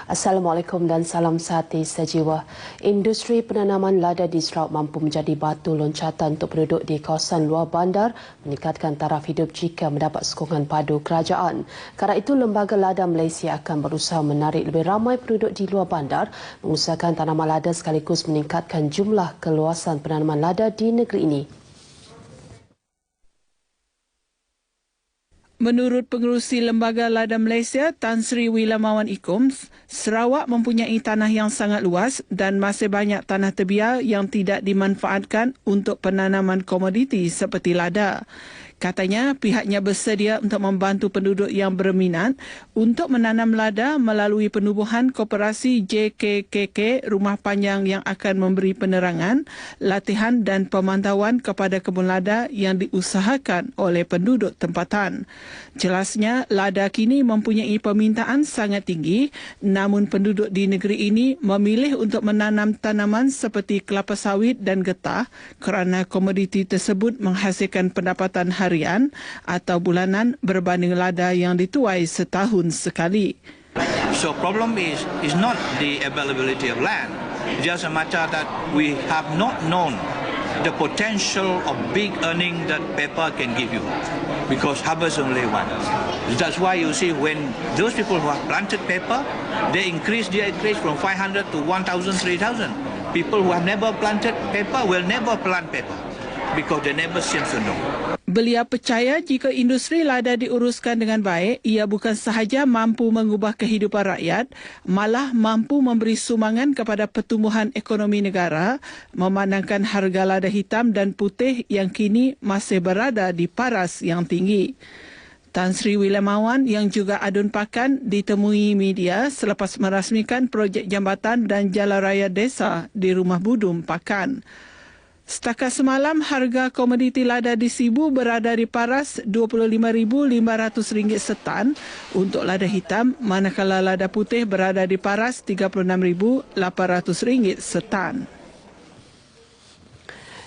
Assalamualaikum dan salam sehati sejiwa. Industri penanaman lada di Sarawak mampu menjadi batu loncatan untuk penduduk di kawasan luar bandar meningkatkan taraf hidup jika mendapat sokongan padu kerajaan. Kerana itu, Lembaga Lada Malaysia akan berusaha menarik lebih ramai penduduk di luar bandar mengusahakan tanaman lada sekaligus meningkatkan jumlah keluasan penanaman lada di negeri ini. Menurut Pengerusi Lembaga Lada Malaysia, Tan Sri Wilamawan Ikom, Sarawak mempunyai tanah yang sangat luas dan masih banyak tanah terbiar yang tidak dimanfaatkan untuk penanaman komoditi seperti lada. Katanya pihaknya bersedia untuk membantu penduduk yang berminat untuk menanam lada melalui penubuhan koperasi JKKK Rumah Panjang yang akan memberi penerangan, latihan dan pemantauan kepada kebun lada yang diusahakan oleh penduduk tempatan. Jelasnya, lada kini mempunyai permintaan sangat tinggi, namun penduduk di negeri ini memilih untuk menanam tanaman seperti kelapa sawit dan getah kerana komoditi tersebut menghasilkan pendapatan harian atau bulanan berbanding lada yang dituai setahun sekali. So problem is not the availability of land, just a matter that we have not known the potential of big earning that pepper can give you, because harvest only one. That's why you see when those people who have planted pepper, they increase their acreage from 500 to 1,000, 3,000. People who have never planted pepper will never plant pepper because they never seem to know. Beliau percaya jika industri lada diuruskan dengan baik, ia bukan sahaja mampu mengubah kehidupan rakyat, malah mampu memberi sumbangan kepada pertumbuhan ekonomi negara, memandangkan harga lada hitam dan putih yang kini masih berada di paras yang tinggi. Tan Sri Wilamawan yang juga adun pakan ditemui media selepas merasmikan projek jambatan dan jalan raya desa di Rumah Budum Pakan. Setakat semalam, harga komoditi lada di Sibu berada di paras RM25,500 setan untuk lada hitam, manakala lada putih berada di paras RM36,800 setan.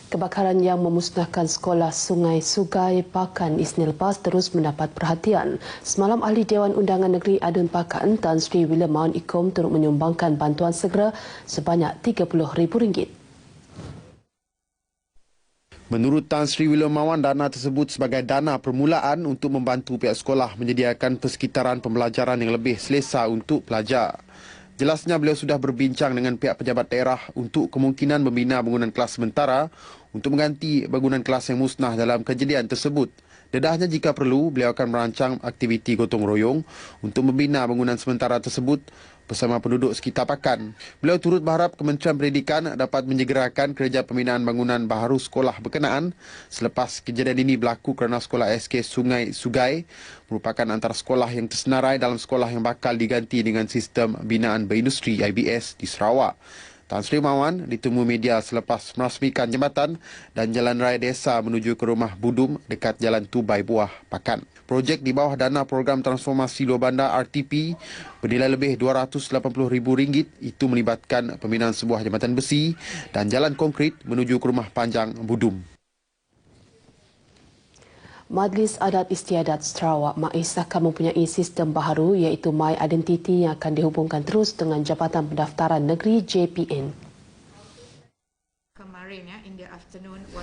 Kebakaran yang memusnahkan sekolah Sungai Sugai Pakan Isnin lepas terus mendapat perhatian. Semalam, Ahli Dewan Undangan Negeri Adun Pakan, Tan Sri Wilamawan Ikom turut menyumbangkan bantuan segera sebanyak RM30,000. Menurut Tan Sri Wilamawan, dana tersebut sebagai dana permulaan untuk membantu pihak sekolah menyediakan persekitaran pembelajaran yang lebih selesa untuk pelajar. Jelasnya, beliau sudah berbincang dengan pihak pejabat daerah untuk kemungkinan membina bangunan kelas sementara untuk mengganti bangunan kelas yang musnah dalam kejadian tersebut. Dedahnya, jika perlu, beliau akan merancang aktiviti gotong royong untuk membina bangunan sementara tersebut bersama penduduk sekitar Pakan. Beliau turut berharap Kementerian Pendidikan dapat menyegerakan kerja pembinaan bangunan baharu sekolah berkenaan selepas kejadian ini berlaku kerana sekolah SK Sungai Sugai merupakan antara sekolah yang tersenarai dalam sekolah yang bakal diganti dengan sistem binaan berindustri IBS di Sarawak. Tan Sri Wilamawan ditemui media selepas merasmikan jambatan dan jalan raya desa menuju ke Rumah Budum dekat Jalan Tubai Buah, Pakan. Projek di bawah dana program transformasi luar bandar RTP bernilai lebih RM280,000 itu melibatkan pembinaan sebuah jambatan besi dan jalan konkrit menuju ke Rumah Panjang Budum. Majlis Adat Istiadat Sarawak MAIS akan mempunyai sistem baharu iaitu My Identity yang akan dihubungkan terus dengan Jabatan Pendaftaran Negeri JPN.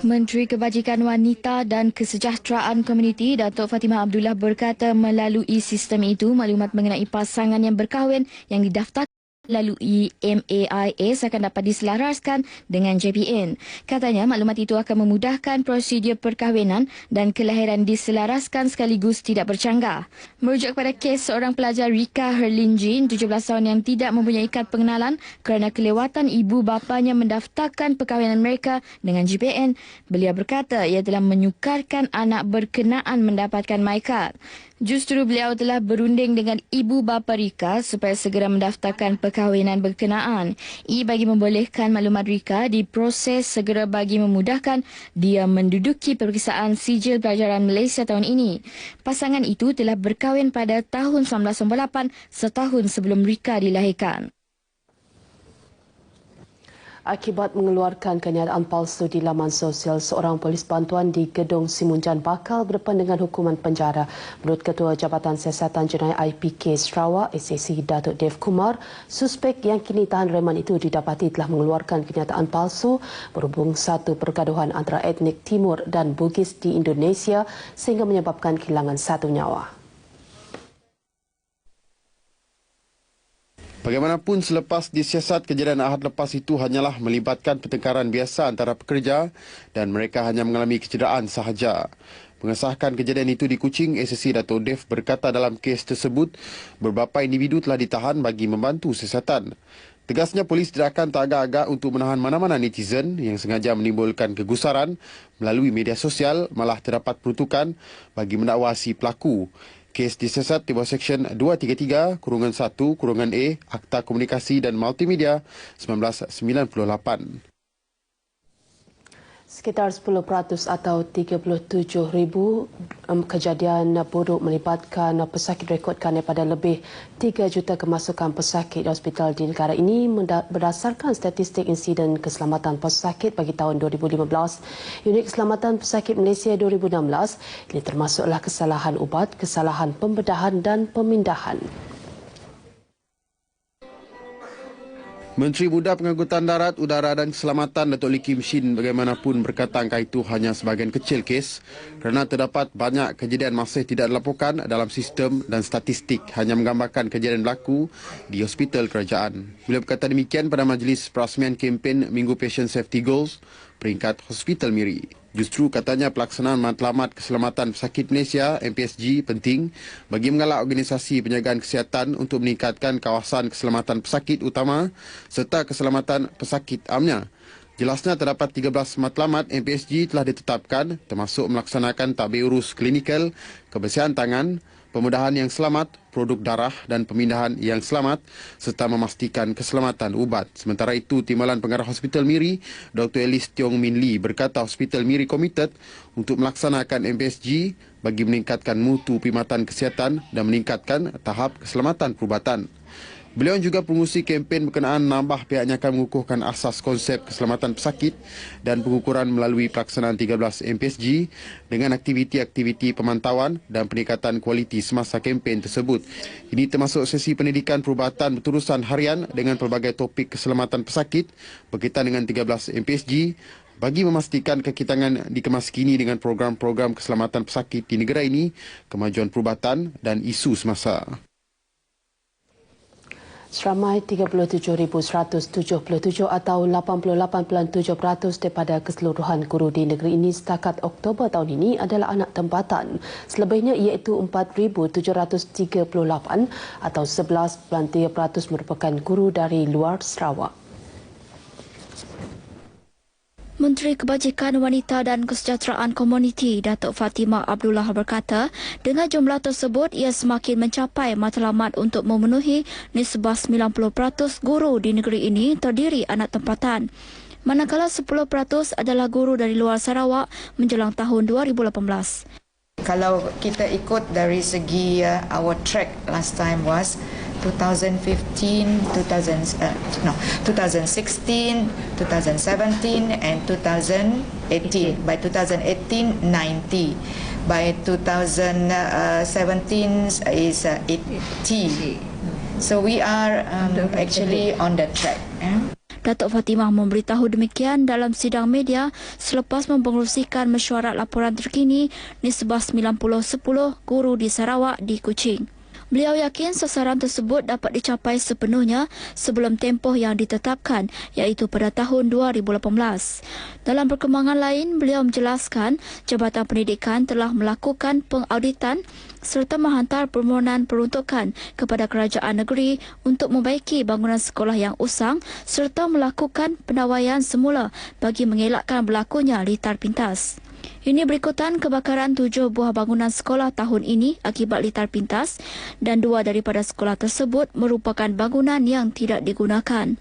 Menteri Kebajikan Wanita dan Kesejahteraan Komuniti Datuk Fatimah Abdullah berkata melalui sistem itu maklumat mengenai pasangan yang berkahwin yang didaftarkan melalui MAIS akan dapat diselaraskan dengan JPN. Katanya maklumat itu akan memudahkan prosedur perkahwinan dan kelahiran diselaraskan sekaligus tidak bercanggah. Merujuk kepada kes seorang pelajar Rika Herlin Jin, 17 tahun yang tidak mempunyai kad pengenalan kerana kelewatan ibu bapanya mendaftarkan perkahwinan mereka dengan JPN, beliau berkata ia telah menyukarkan anak berkenaan mendapatkan MyCard. Justru beliau telah berunding dengan ibu bapa Rika supaya segera mendaftarkan perkahwinan berkenaan. Ia bagi membolehkan maklumat Rika diproses segera bagi memudahkan dia menduduki peperiksaan sijil pelajaran Malaysia tahun ini. Pasangan itu telah berkahwin pada tahun 1998, setahun sebelum Rika dilahirkan. Akibat mengeluarkan kenyataan palsu di laman sosial, seorang polis bantuan di Gedung Simunjan bakal berdepan dengan hukuman penjara. Menurut Ketua Jabatan Siasatan Jenayah IPK Sarawak, SAC Datuk Dev Kumar, suspek yang kini tahan reman itu didapati telah mengeluarkan kenyataan palsu berhubung satu pergaduhan antara etnik Timur dan Bugis di Indonesia sehingga menyebabkan kehilangan satu nyawa. Bagaimanapun, selepas disiasat, kejadian Ahad lepas itu hanyalah melibatkan pertengkaran biasa antara pekerja dan mereka hanya mengalami kecederaan sahaja. Mengesahkan kejadian itu di Kuching, SSC Datuk Dev berkata dalam kes tersebut, beberapa individu telah ditahan bagi membantu siasatan. Tegasnya, polis tidak akan teragak-agak untuk menahan mana-mana netizen yang sengaja menimbulkan kegusaran melalui media sosial, malah terdapat peruntukan bagi mendakwa si pelaku. Kes disiasat di bawah Seksyen 233-1-A Akta Komunikasi dan Multimedia 1998. Sekitar 10% atau 37,000 kejadian buruk melibatkan pesakit direkodkan daripada lebih 3 juta kemasukan pesakit di hospital di negara ini berdasarkan statistik insiden keselamatan pesakit bagi tahun 2015. Unit Keselamatan Pesakit Malaysia 2016 ini termasuklah kesalahan ubat, kesalahan pembedahan dan pemindahan. Menteri Muda Pengangkutan Darat, Udara dan Keselamatan Datuk Lee Kim Shin bagaimanapun berkata angka itu hanya sebahagian kecil kes kerana terdapat banyak kejadian masih tidak dilaporkan dalam sistem dan statistik hanya menggambarkan kejadian berlaku di hospital kerajaan. Beliau berkata demikian pada majlis perasmian kempen Minggu Patient Safety Goals peringkat Hospital Miri. Justru katanya pelaksanaan Matlamat Keselamatan Pesakit Malaysia MPSG penting bagi mengalak organisasi penjagaan kesihatan untuk meningkatkan kawasan keselamatan pesakit utama serta keselamatan pesakit amnya. Jelasnya terdapat 13 matlamat MPSG telah ditetapkan termasuk melaksanakan tadbir urus klinikal, kebersihan tangan, pemudahan yang selamat, produk darah dan pemindahan yang selamat serta memastikan keselamatan ubat. Sementara itu, Timbalan Pengarah Hospital Miri, Dr. Elis Tiong Min Lee berkata Hospital Miri komited untuk melaksanakan MPSG bagi meningkatkan mutu perkhidmatan kesihatan dan meningkatkan tahap keselamatan perubatan. Beliau juga pengurusi kempen berkenaan menambah pihaknya akan mengukuhkan asas konsep keselamatan pesakit dan pengukuran melalui pelaksanaan 13 MPSG dengan aktiviti-aktiviti pemantauan dan peningkatan kualiti semasa kempen tersebut. Ini termasuk sesi pendidikan perubatan berterusan harian dengan pelbagai topik keselamatan pesakit berkaitan dengan 13 MPSG bagi memastikan kekitangan dikemas kini dengan program-program keselamatan pesakit di negara ini, kemajuan perubatan dan isu semasa. Seramai 37,177 atau 88.7% daripada keseluruhan guru di negeri ini setakat Oktober tahun ini adalah anak tempatan. Selebihnya iaitu 4,738 atau 11.3% merupakan guru dari luar Sarawak. Menteri Kebajikan Wanita dan Kesejahteraan Komuniti Datuk Fatimah Abdullah berkata, dengan jumlah tersebut ia semakin mencapai matlamat untuk memenuhi nisbah 90% guru di negeri ini terdiri anak tempatan. Manakala 10% adalah guru dari luar Sarawak menjelang tahun 2018. Kalau kita ikut dari segi our track last time was 2016, 2016, 2017 and 2018. By 2018, 90. By 2017 is 80. So we are actually on the track. Datuk Fatimah memberitahu demikian dalam sidang media selepas mempengerusikan mesyuarat laporan terkini nisbah 90-10 guru di Sarawak di Kuching. Beliau yakin sasaran tersebut dapat dicapai sepenuhnya sebelum tempoh yang ditetapkan, iaitu pada tahun 2018. Dalam perkembangan lain, beliau menjelaskan Jabatan Pendidikan telah melakukan pengauditan serta menghantar permohonan peruntukan kepada kerajaan negeri untuk membaiki bangunan sekolah yang usang serta melakukan pendawaian semula bagi mengelakkan berlakunya litar pintas. Ini berikutan kebakaran 7 buah bangunan sekolah tahun ini akibat litar pintas dan 2 daripada sekolah tersebut merupakan bangunan yang tidak digunakan.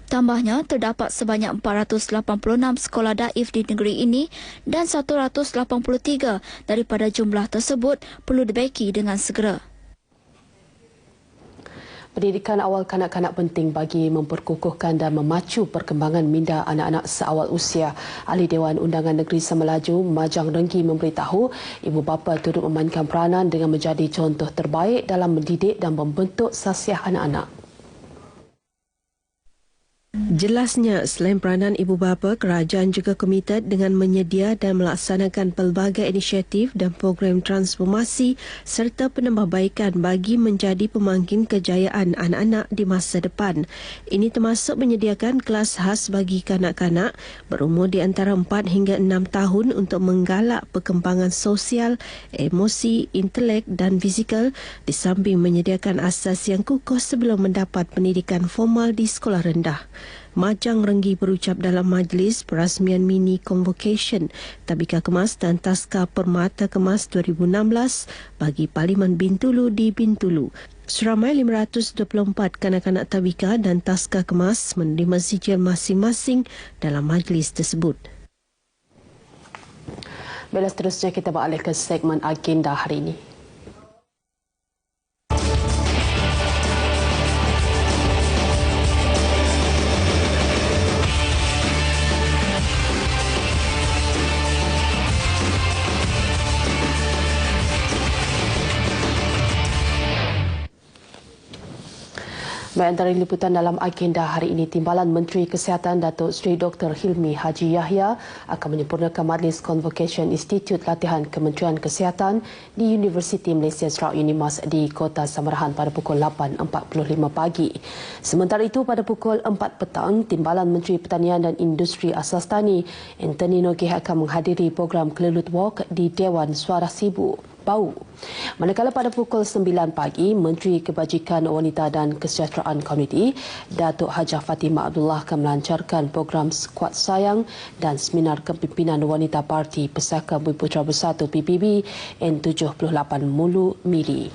Tambahnya, terdapat sebanyak 486 sekolah daif di negeri ini dan 183 daripada jumlah tersebut perlu dibaiki dengan segera. Pendidikan awal kanak-kanak penting bagi memperkukuhkan dan memacu perkembangan minda anak-anak seawal usia. Ahli Dewan Undangan Negeri Semelaju, Majang Renggi memberitahu ibu bapa turut memainkan peranan dengan menjadi contoh terbaik dalam mendidik dan membentuk sasiah anak-anak. Jelasnya, selain peranan ibu bapa, kerajaan juga komited dengan menyedia dan melaksanakan pelbagai inisiatif dan program transformasi serta penambahbaikan bagi menjadi pemangkin kejayaan anak-anak di masa depan. Ini termasuk menyediakan kelas khas bagi kanak-kanak berumur di antara 4 hingga 6 tahun untuk menggalak perkembangan sosial, emosi, intelek dan fizikal di samping menyediakan asas yang kukuh sebelum mendapat pendidikan formal di sekolah rendah. Majang Renggi berucap dalam majlis perasmian mini convocation Tabika Kemas dan Taska Permata Kemas 2016 bagi Parlimen Bintulu di Bintulu. Seramai 524 kanak-kanak Tabika dan Taska Kemas menerima sijil masing-masing dalam majlis tersebut. Bila seterusnya kita beralih ke segmen agenda hari ini. Antara liputan dalam agenda hari ini, Timbalan Menteri Kesihatan Datuk Seri Dr. Hilmi Haji Yahya akan menyempurnakan Majlis Convocation Institut Latihan Kementerian Kesihatan di Universiti Malaysia Sarawak UNIMAS di Kota Samarahan pada pukul 8.45 pagi. Sementara itu, pada pukul 4 petang, Timbalan Menteri Pertanian dan Industri Asas Tani Anthony Nogeh akan menghadiri program Kelelut Walk di Dewan Suara Sibu Bau. Manakala pada pukul 9 pagi, Menteri Kebajikan Wanita dan Kesejahteraan Komuniti Datuk Hajah Fatimah Abdullah akan melancarkan program Skuad Sayang dan seminar kepimpinan wanita Parti Pesaka Bumi-Putera Bersatu PBB N78 Mulu Mili.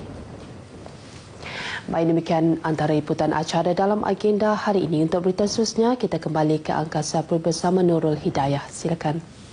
Baik, demikian antara liputan acara dalam agenda hari ini. Untuk berita seterusnya, kita kembali ke angkasa bersama Nurul Hidayah. Silakan.